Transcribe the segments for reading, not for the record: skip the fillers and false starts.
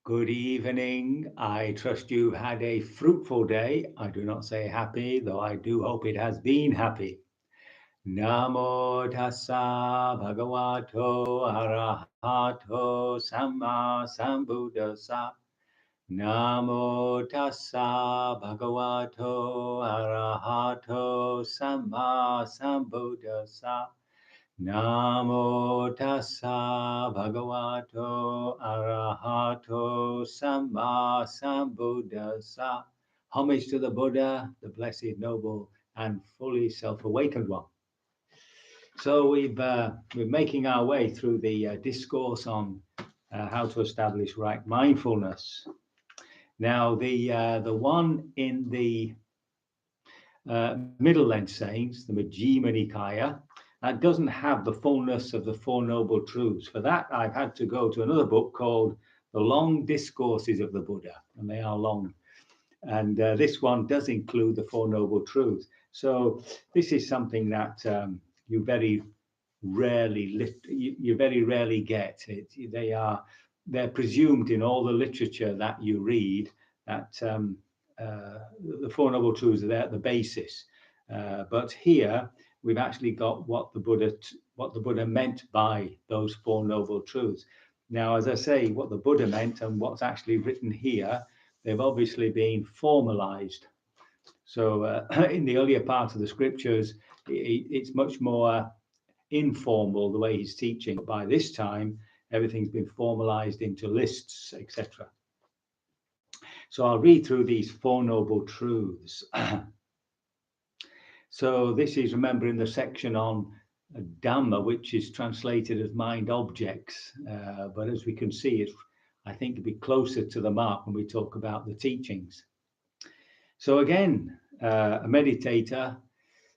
Good evening. I trust you've had a fruitful day. I do not say happy, though I do hope it has been happy. Namo tassa bhagavato arahato samma sambuddhassa. Namo tassa bhagavato arahato samma sambuddhassa. Namo tassa bhagavato arahato samma sambuddhassa. Homage to the Buddha, the blessed, noble, and fully self-awakened one. So we're making our way through the discourse on how to establish right mindfulness. Now, the one in the middle length sayings, the Majjhima Nikaya, that doesn't have the fullness of the Four Noble Truths. For that, I've had to go to another book called The Long Discourses of the Buddha, and they are long. And this one does include the Four Noble Truths. So this is something that you very rarely get. They're presumed in all the literature that you read that the Four Noble Truths are there at the basis. But here we've actually got what the Buddha meant by those Four Noble Truths. Now, as I say, what the Buddha meant and what's actually written here, they've obviously been formalized. So in the earlier part of the scriptures, it's much more informal the way he's teaching. By this time, everything's been formalized into lists, etc. So I'll read through these Four Noble Truths. So this is, remember, in the section on Dhamma, which is translated as mind objects. But as we can see, I think it'll be closer to the mark when we talk about the teachings. So again, a meditator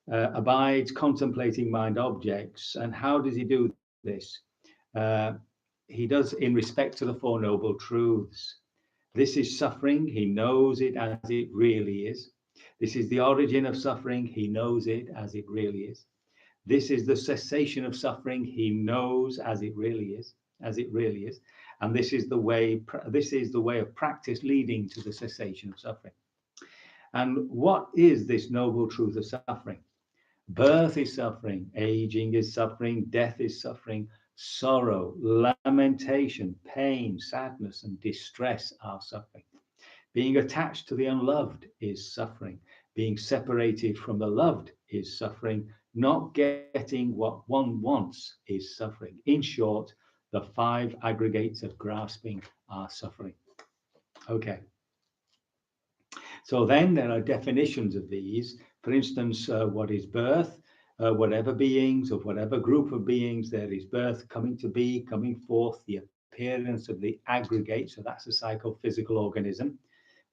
abides contemplating mind objects. And how does he do this? He does in respect to the Four Noble Truths. This is suffering. He knows it as it really is. This is the origin of suffering. He knows it as it really is. This is the cessation of suffering. He knows as it really is, And this is the way of practice leading to the cessation of suffering. And what is this noble truth of suffering? Birth is suffering, aging is suffering, death is suffering, sorrow, lamentation, pain, sadness, and distress are suffering. Being attached to the unloved is suffering. Being separated from the loved is suffering. Not getting what one wants is suffering. In short, the five aggregates of grasping are suffering. Okay. So then there are definitions of these. For instance, what is birth? Whatever beings of whatever group of beings, there is birth, coming to be, coming forth, the appearance of the aggregate. So that's a psychophysical organism.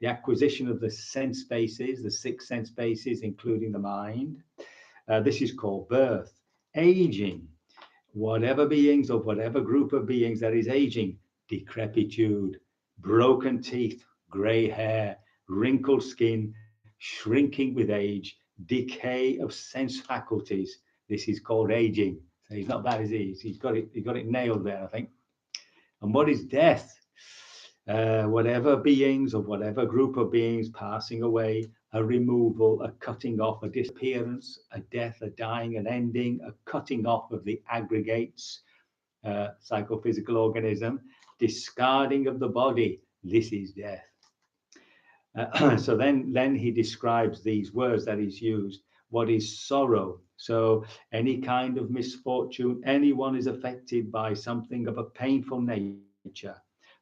The acquisition of the sense bases, the six sense bases, including the mind. This is called birth. Aging. Whatever beings of whatever group of beings, there is aging. Decrepitude, broken teeth, gray hair, wrinkled skin, shrinking with age, decay of sense faculties. This is called aging. So he's not bad, is he? He's got it nailed there, I think. And what is death? Whatever beings of whatever group of beings passing away, a removal, a cutting off, a disappearance, a death, a dying, an ending, a cutting off of the aggregates, psychophysical organism, discarding of the body. This is death. So then he describes these words that he's used. What is sorrow? So any kind of misfortune, anyone is affected by something of a painful nature.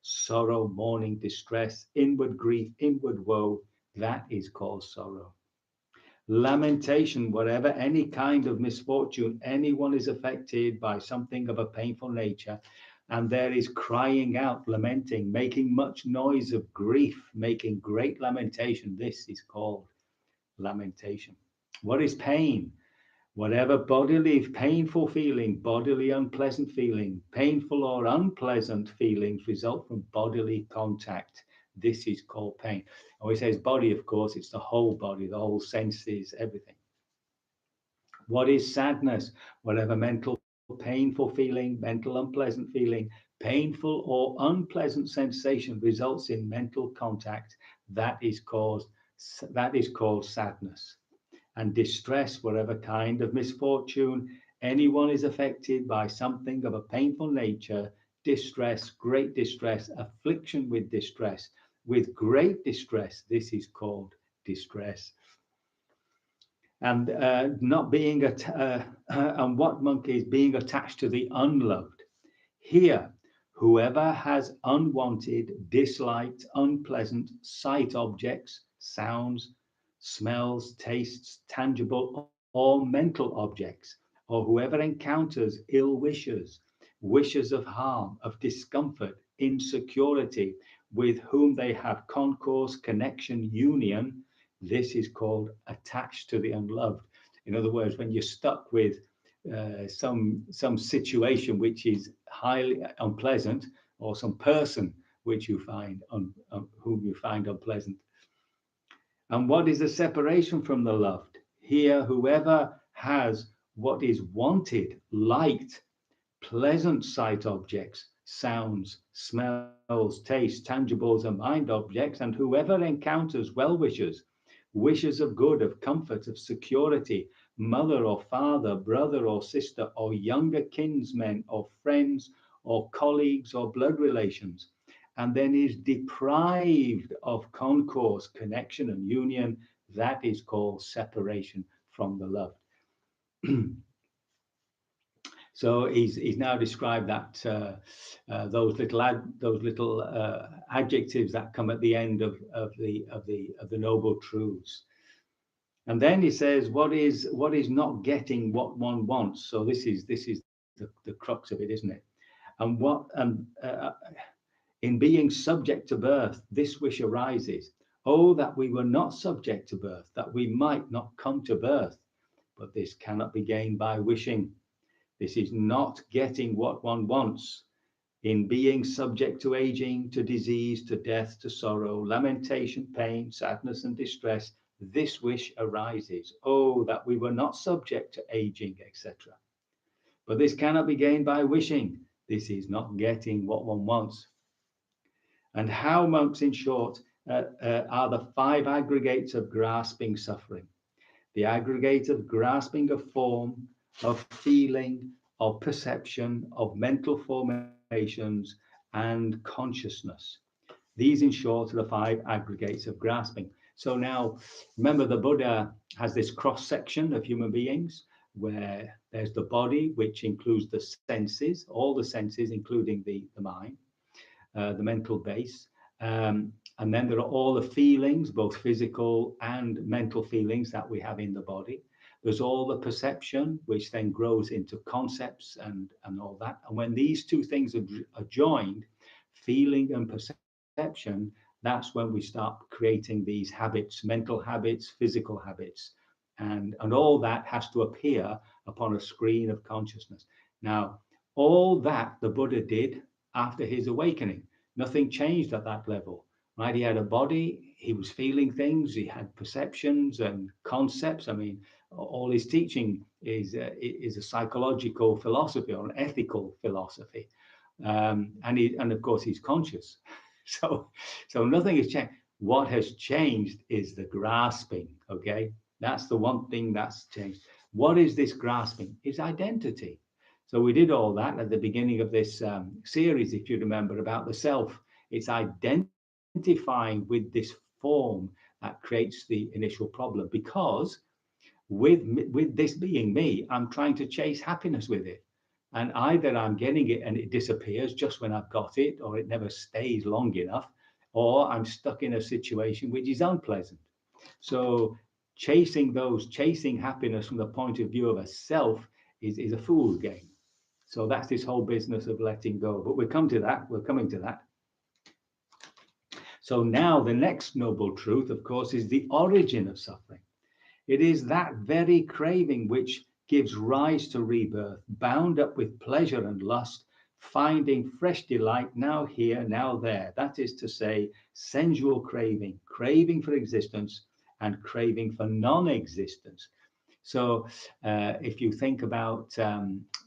Sorrow, mourning, distress, inward grief, inward woe, that is called sorrow. Lamentation, whatever any kind of misfortune, anyone is affected by something of a painful nature, and there is crying out, lamenting, making much noise of grief, making great lamentation. This is called lamentation. What is pain? Whatever bodily painful feeling, bodily unpleasant feeling, painful or unpleasant feelings result from bodily contact. This is called pain. And when he says body, of course, it's the whole body, the whole senses, everything. What is sadness? Whatever mental painful feeling, mental unpleasant feeling, painful or unpleasant sensation results in mental contact, that is called sadness. And distress, whatever kind of misfortune anyone is affected by something of a painful nature, distress, great distress, affliction with great distress, this is called distress. And not being and what monkey is being attached to the unloved. Here, whoever has unwanted, disliked, unpleasant sight objects, sounds, smells, tastes, tangible or mental objects, or whoever encounters ill wishes, wishes of harm, of discomfort, insecurity, with whom they have concourse, connection, union, this is called attached to the unloved. In other words, when you're stuck with some situation which is highly unpleasant, or some person which you find whom you find unpleasant. And what is the separation from the loved? Here, whoever has what is wanted, liked, pleasant sight objects, sounds, smells, tastes, tangibles, and mind objects, and whoever encounters well wishers, wishes of good, of comfort, of security, mother or father, brother or sister, or younger kinsmen, or friends, or colleagues, or blood relations, and then is deprived of concourse, connection, and union, that is called separation from the loved. So he's now described that those little adjectives that come at the end of the noble truths. And then he says, what is not getting what one wants. So this is the crux of it, isn't it? And in being subject to birth, this wish arises. Oh, that we were not subject to birth, that we might not come to birth. But this cannot be gained by wishing. This is not getting what one wants. In being subject to aging, to disease, to death, to sorrow, lamentation, pain, sadness, and distress, this wish arises. Oh, that we were not subject to aging, etc. But this cannot be gained by wishing. This is not getting what one wants. And how, monks, in short, are the 5 aggregates of grasping suffering? The aggregate of grasping of form, of feeling, of perception, of mental formations, and consciousness. These, in short, are the 5 aggregates of grasping. So now, remember, the Buddha has this cross-section of human beings, where there's the body, which includes the senses, all the senses, including the mind, the mental base. And then there are all the feelings, both physical and mental feelings that we have in the body. There's all the perception, which then grows into concepts and all that. And when these 2 things are joined, feeling and perception, that's when we start creating these habits, mental habits, physical habits. And all that has to appear upon a screen of consciousness. Now, all that the Buddha did after his awakening. Nothing changed at that level. Right? He had a body, he was feeling things, he had perceptions and concepts. I mean, all his teaching is a psychological philosophy or an ethical philosophy. And of course, he's conscious. So nothing has changed. What has changed is the grasping, okay? That's the one thing that's changed. What is this grasping? It's identity. So we did all that at the beginning of this series, if you remember, about the self. It's identifying with this form that creates the initial problem, because with this being me, I'm trying to chase happiness with it. And either I'm getting it and it disappears just when I've got it, or it never stays long enough, or I'm stuck in a situation which is unpleasant. So chasing happiness from the point of view of a self is a fool's game. So that's this whole business of letting go. But we're coming to that. So now the next noble truth, of course, is the origin of suffering. It is that very craving which gives rise to rebirth, bound up with pleasure and lust, finding fresh delight now here, now there. That is to say, sensual craving, craving for existence, and craving for non-existence. So if you think about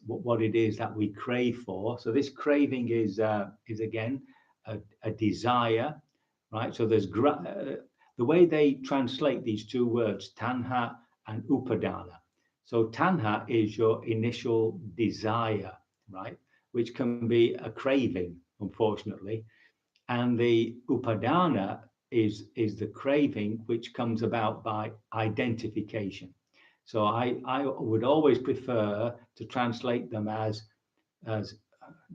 what it is that we crave for, so this craving is again a desire, right? So there's the way they translate these two words, tanha and upadana. So tanha is your initial desire, right? Which can be a craving, unfortunately. And the upadana is the craving which comes about by identification. So I would always prefer to translate them as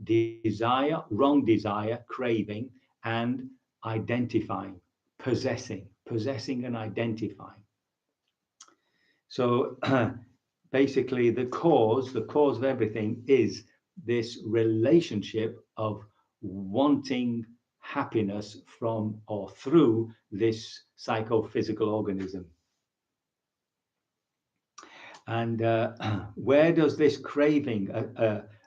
desire, wrong desire, craving, and identifying, possessing and identifying. So basically the cause of everything is this relationship of wanting happiness from or through this psychophysical organism. And where does this craving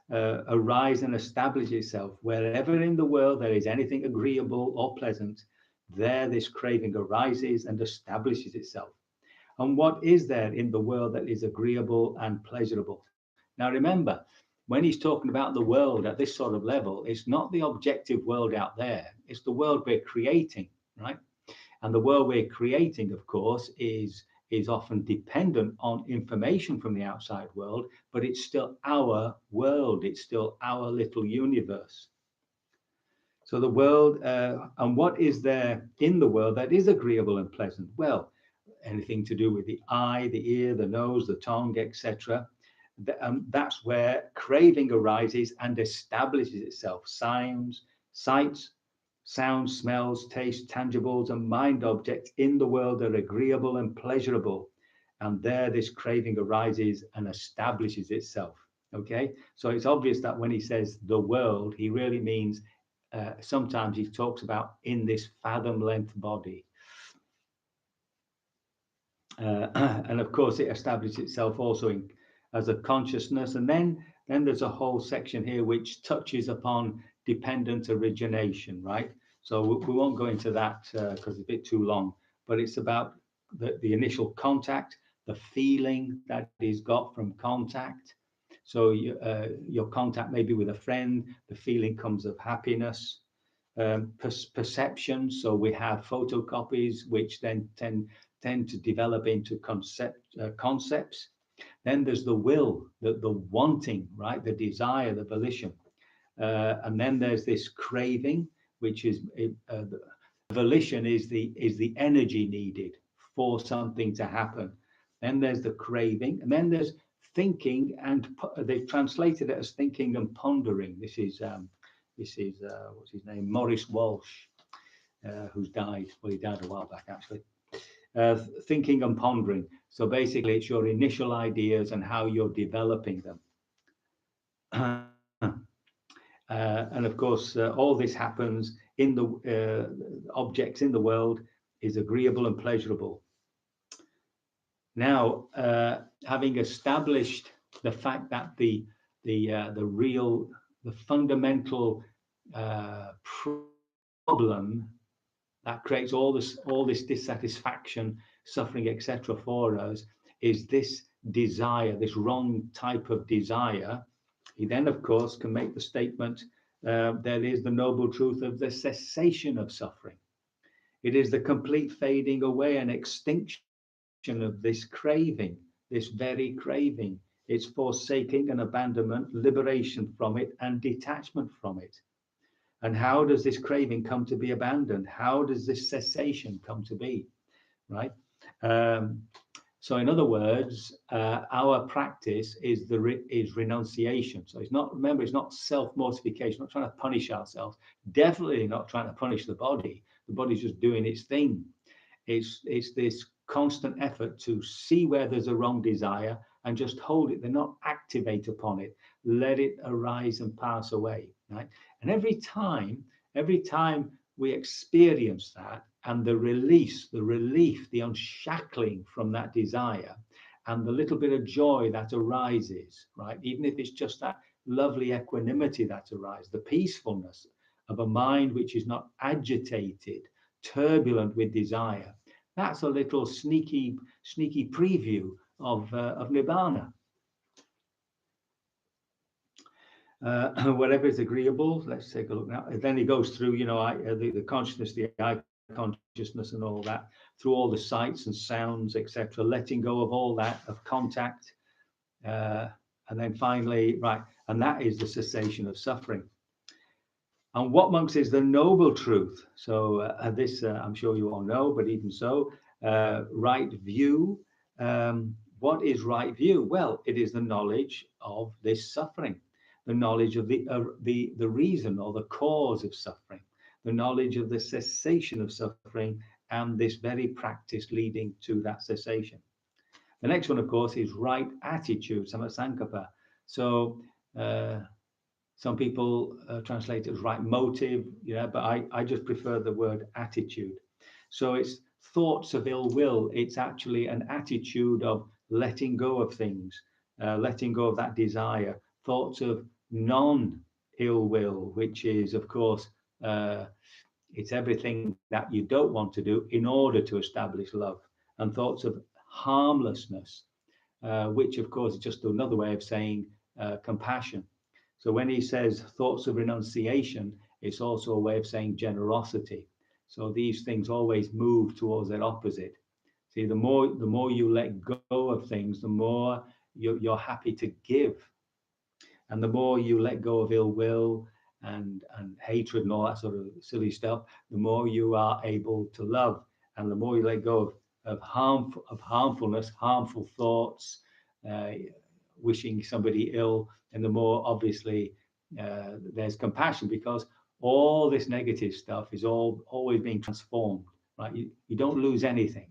arise and establish itself? Wherever in the world there is anything agreeable or pleasant, there this craving arises and establishes itself. And what is there in the world that is agreeable and pleasurable? Now remember, when he's talking about the world at this sort of level, it's not the objective world out there, it's the world we're creating, right? And the world we're creating, of course, is often dependent on information from the outside world, but it's still our world, it's still our little universe. So the world, and what is there in the world that is agreeable and pleasant? Well, anything to do with the eye, the ear, the nose, the tongue, etc. That's where craving arises and establishes itself. Signs, sights, sounds, smells, tastes, tangibles, and mind objects in the world are agreeable and pleasurable. And there this craving arises and establishes itself. Okay, so it's obvious that when he says the world, he really means sometimes he talks about in this fathom length body. And of course, it establishes itself also as a consciousness. And then there's a whole section here which touches upon dependent origination, right? So we won't go into that because it's a bit too long, but it's about the initial contact, the feeling that is got from contact. So your contact maybe with a friend, the feeling comes of happiness. Perception, so we have photocopies which then tend to develop into concepts. Then there's the will, the wanting, right? The desire, the volition. And then there's this craving, which is the volition is the energy needed for something to happen. Then there's the craving, and then there's thinking, and they've translated it as thinking and pondering. This is what's his name, Maurice Walsh, who's died. Well, he died a while back actually. Thinking and pondering. So basically, it's your initial ideas and how you're developing them. And of course, all this happens in the objects in the world is agreeable and pleasurable. Now, having established the fact that the fundamental problem that creates all this dissatisfaction, suffering, etc. for us is this desire, this wrong type of desire. He then, of course, can make the statement, there is the noble truth of the cessation of suffering. It is the complete fading away and extinction of this craving, this very craving. It's forsaking and abandonment, liberation from it, and detachment from it. And how does this craving come to be abandoned? How does this cessation come to be, right? So in other words, our practice is renunciation. So it's not self-mortification, not trying to punish ourselves, definitely not trying to punish the body. The body's just doing its thing. It's this constant effort to see where there's a wrong desire and just hold it, then not activate upon it, let it arise and pass away, right? And every time we experience that, and the release, the relief, the unshackling from that desire, and the little bit of joy that arises, right? Even if it's just that lovely equanimity that arises, the peacefulness of a mind which is not agitated, turbulent with desire. That's a little sneaky preview of nibbana. Whatever is agreeable. Let's take a look now. And then he goes through, the consciousness, the eye consciousness, and all that, through all the sights and sounds, etc. Letting go of all that, of contact, and then finally, right, and that is the cessation of suffering. And what, monks, is the noble truth? So this, I'm sure you all know, but even so, right view. What is right view? Well, it is the knowledge of this suffering, the knowledge of the reason or the cause of suffering, the knowledge of the cessation of suffering, and this very practice leading to that cessation. The next one, of course, is right attitude, samasankappa. So some people translate it as right motive, but I just prefer the word attitude. So it's thoughts of ill will. It's actually an attitude of letting go of things, letting go of that desire. Thoughts of non-ill will, which is, of course, it's everything that you don't want to do in order to establish love. And thoughts of harmlessness, which, of course, is just another way of saying compassion. So when he says thoughts of renunciation, it's also a way of saying generosity. So these things always move towards their opposite. See, the more you let go of things, the more you're happy to give. And the more you let go of ill will and hatred and all that sort of silly stuff, the more you are able to love. And the more you let go of harmfulness, harmful thoughts, wishing somebody ill, and the more obviously there's compassion, because all this negative stuff is always being transformed, right? You don't lose anything.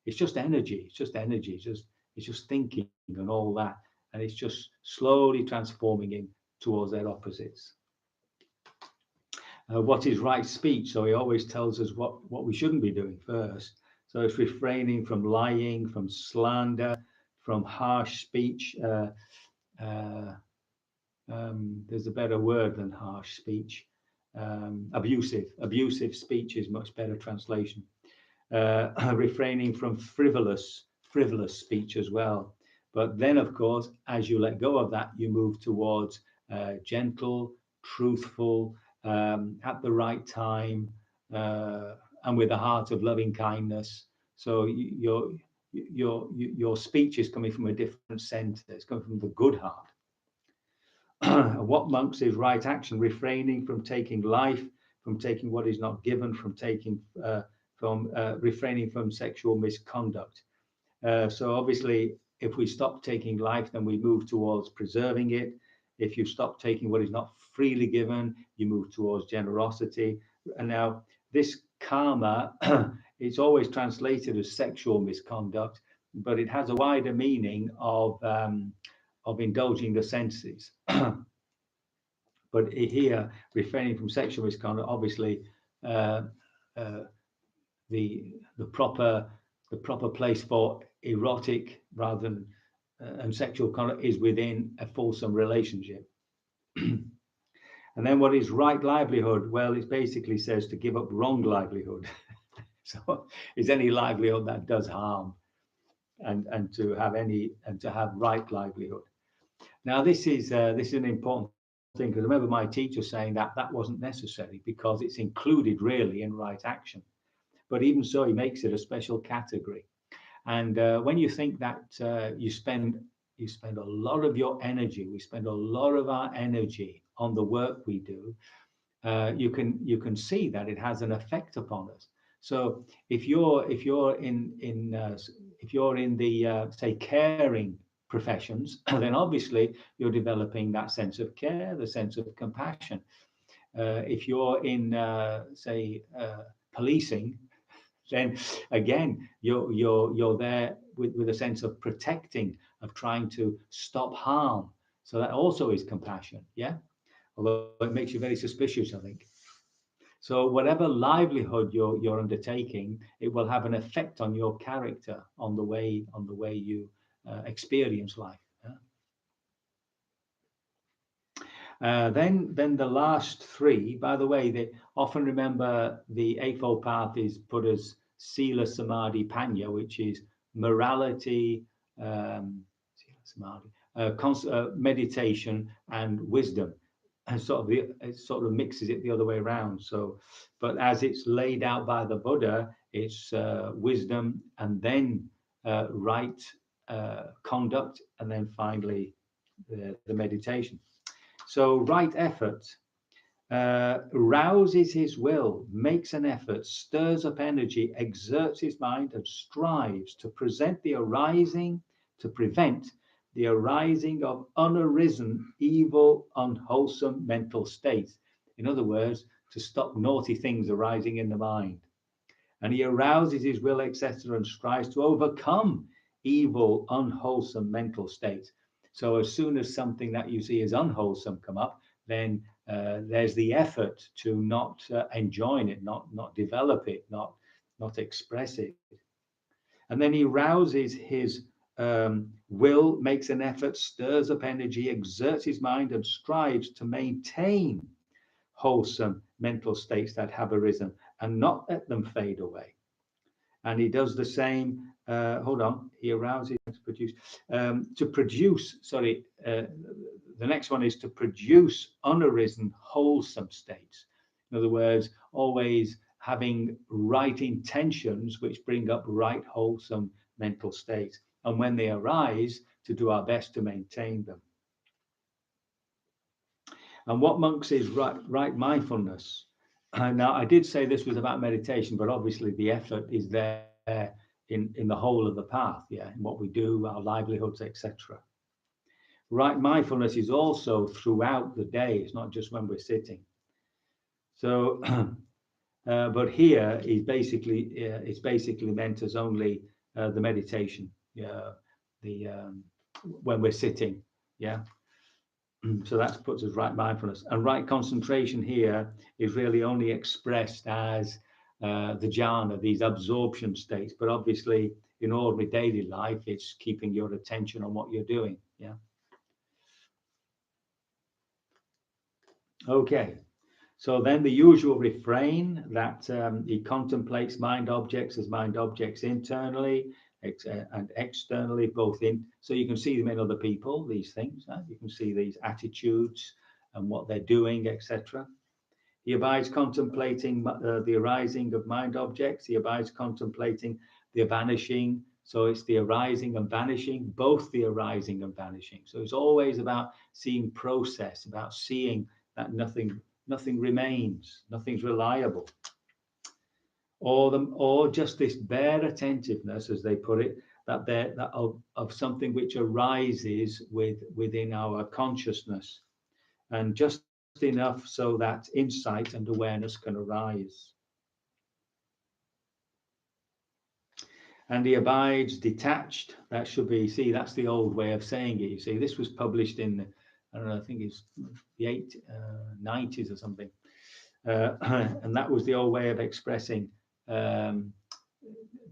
It's just energy. It's just energy. It's just thinking and all that, and it's just slowly transforming in towards their opposites. What is right speech? So he always tells us what we shouldn't be doing first. So it's refraining from lying, from slander, from harsh speech. There's a better word than harsh speech. Abusive speech is much better translation. Refraining from frivolous speech as well. But then, of course, as you let go of that, you move towards gentle, truthful, at the right time, and with a heart of loving kindness. So your speech is coming from a different center. It's coming from the good heart. What, monks, is right action? Refraining from taking life, from taking what is not given, from refraining from sexual misconduct. So obviously, if we stop taking life, then we move towards preserving it. If you stop taking what is not freely given, you move towards generosity. And now this karma, it's always translated as sexual misconduct, but it has a wider meaning of indulging the senses. But here, refraining from sexual misconduct, obviously, the proper place for erotic rather than and sexual conduct is within a fulsome relationship. And then what is right livelihood? Well, it basically says to give up wrong livelihood. So is any livelihood that does harm, and to have right livelihood. Now this is an important thing, because I remember my teacher saying that wasn't necessary because it's included really in right action. But even so, he makes it a special category. And when you think that you spend a lot of your energy, we spend a lot of our energy on the work we do, you can see that it has an effect upon us. So if you're in the say caring professions, then obviously you're developing that sense of care, the sense of compassion. If you're in say policing, then again you're there with a sense of protecting, of trying to stop harm. So that also is compassion, yeah. Although it makes you very suspicious, I think. So whatever livelihood you're undertaking, it will have an effect on your character, on the way you experience life. Yeah? Then the last three, by the way, they often remember the Eightfold Path is put as Sila Samadhi Panya, which is morality, samadhi, meditation and wisdom, and it sort of mixes it the other way around. So, but as it's laid out by the Buddha, it's wisdom and then right conduct, and then finally the meditation. So right effort rouses his will, makes an effort, stirs up energy, exerts his mind, and strives to prevent the arising of unarisen, evil, unwholesome mental states. In other words, to stop naughty things arising in the mind. And he arouses his will, etc., and strives to overcome evil, unwholesome mental states. So as soon as something that you see as unwholesome come up, then there's the effort to not enjoin it, not develop it, not express it. And then he rouses his will, makes an effort, stirs up energy, exerts his mind, and strives to maintain wholesome mental states that have arisen and not let them fade away. And he does the same. He arouses to produce. The next one is to produce unarisen wholesome states. In other words, always having right intentions which bring up right wholesome mental states, and when they arise, to do our best to maintain them. And what monks is right mindfulness. Now, I did say this was about meditation, but obviously the effort is there in the whole of the path, in what we do, our livelihoods, etc. Right mindfulness is also throughout the day. It's not just when we're sitting. So, but here is basically it's basically meant as only the meditation, when we're sitting, So that puts us right mindfulness, and right concentration here is really only expressed as the jhana, these absorption states. But obviously, in ordinary daily life, it's keeping your attention on what you're doing. Okay. So then the usual refrain that he contemplates mind objects as mind objects internally and externally, both in. So you can see them in other people, these things. You can see these attitudes and what they're doing, etc. He abides contemplating the arising of mind objects. He abides contemplating the vanishing. So it's the arising and vanishing, both the arising and vanishing. So it's always about seeing process, about seeing that nothing remains, nothing's reliable. Or just this bare attentiveness, as they put it, that of something which arises within our consciousness, and just enough so that insight and awareness can arise. And he abides detached. That should be, see, that's the old way of saying it. You see, this was published in, I don't know, I think it's the 90s or something. And that was the old way of expressing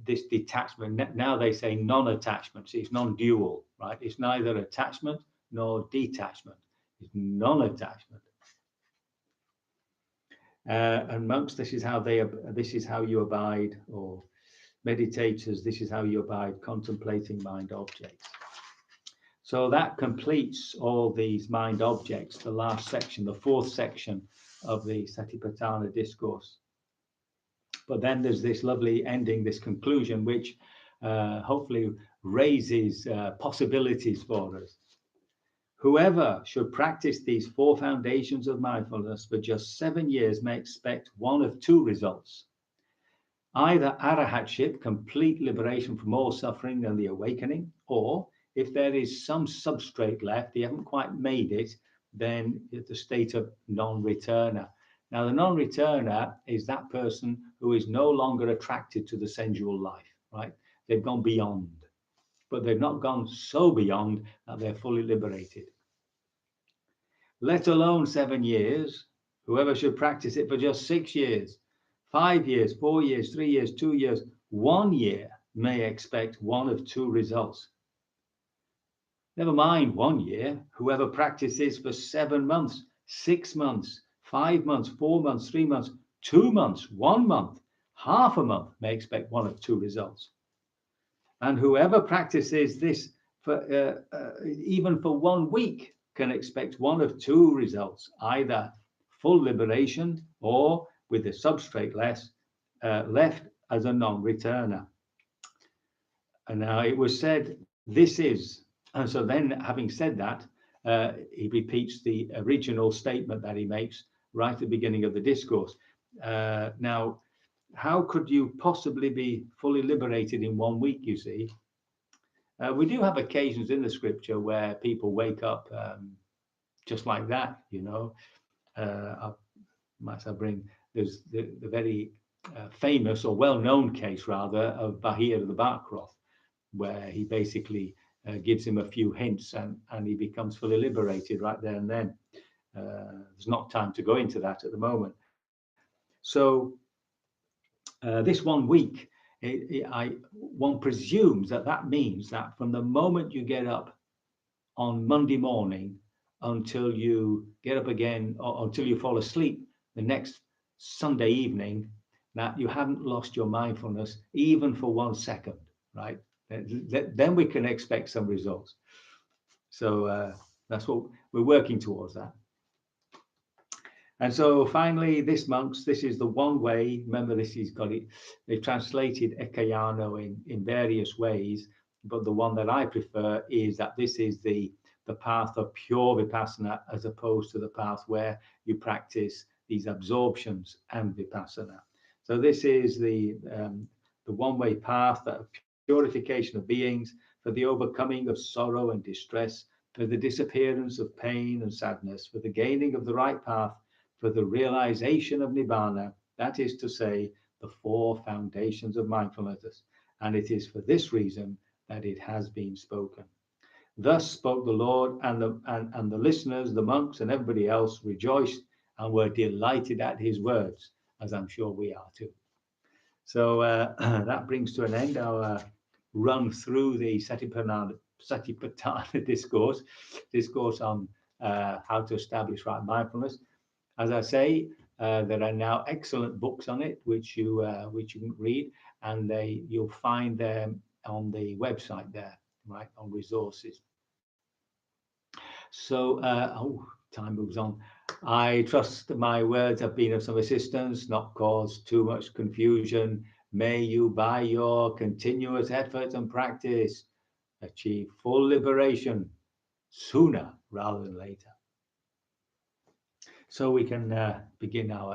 this detachment. Now they say non-attachment. See, it's non-dual, right? It's neither attachment nor detachment. It's non-attachment. And monks, this is how you abide, or meditators, this is how you abide, contemplating mind objects. So that completes all these mind objects, the last section, the fourth section of the Satipaṭṭhāna discourse. But then there's this lovely ending, this conclusion, which hopefully raises possibilities for us. Whoever should practice these four foundations of mindfulness for just 7 years may expect one of two results. Either arahatship, complete liberation from all suffering and the awakening, or if there is some substrate left, you haven't quite made it, then it's the state of non-returner. Now, the non-returner is that person who is no longer attracted to the sensual life, right? They've gone beyond, but they've not gone so beyond that they're fully liberated. Let alone 7 years, whoever should practice it for just 6 years, 5 years, 4 years, 3 years, 2 years, 1 year may expect one of two results. Never mind 1 year, whoever practices for 7 months, 6 months, 5 months, 4 months, 3 months, 2 months, 1 month, half a month may expect one of two results. And whoever practices this even for 1 week, can expect one of two results: either full liberation or with the substrate left as a non-returner. And now it was said, this is, and so then having said that, he repeats the original statement that he makes right at the beginning of the discourse. Now, how could you possibly be fully liberated in 1 week, you see? We do have occasions in the scripture where people wake up just like that, you know. Might I bring, there's the very famous or well-known case, rather, of Bahir the Barkroth, where he basically gives him a few hints and he becomes fully liberated right there and then. There's not time to go into that at the moment. So this 1 week, one presumes that means that from the moment you get up on Monday morning until you get up again, or until you fall asleep the next Sunday evening, that you haven't lost your mindfulness even for 1 second, right? Then we can expect some results. So that's what we're working towards, that. And so finally, this is the one way. Remember, they've translated ekayano in various ways, but the one that I prefer is that this is the path of pure vipassana, as opposed to the path where you practice these absorptions and vipassana. So this is the one-way path, that purification of beings, for the overcoming of sorrow and distress, for the disappearance of pain and sadness, for the gaining of the right path, for the realization of nibbana, that is to say, the 4 foundations of mindfulness. And it is for this reason that it has been spoken. Thus spoke the Lord, and the listeners, the monks and everybody else rejoiced and were delighted at his words, as I'm sure we are too. So that brings to an end our run through the Satipaṭṭhāna discourse on how to establish right mindfulness. As I say, there are now excellent books on it, which you can read, and you'll find them on the website there, right, on resources. So, time moves on. I trust my words have been of some assistance, not caused too much confusion. May you, by your continuous effort and practice, achieve full liberation sooner rather than later. So we can begin our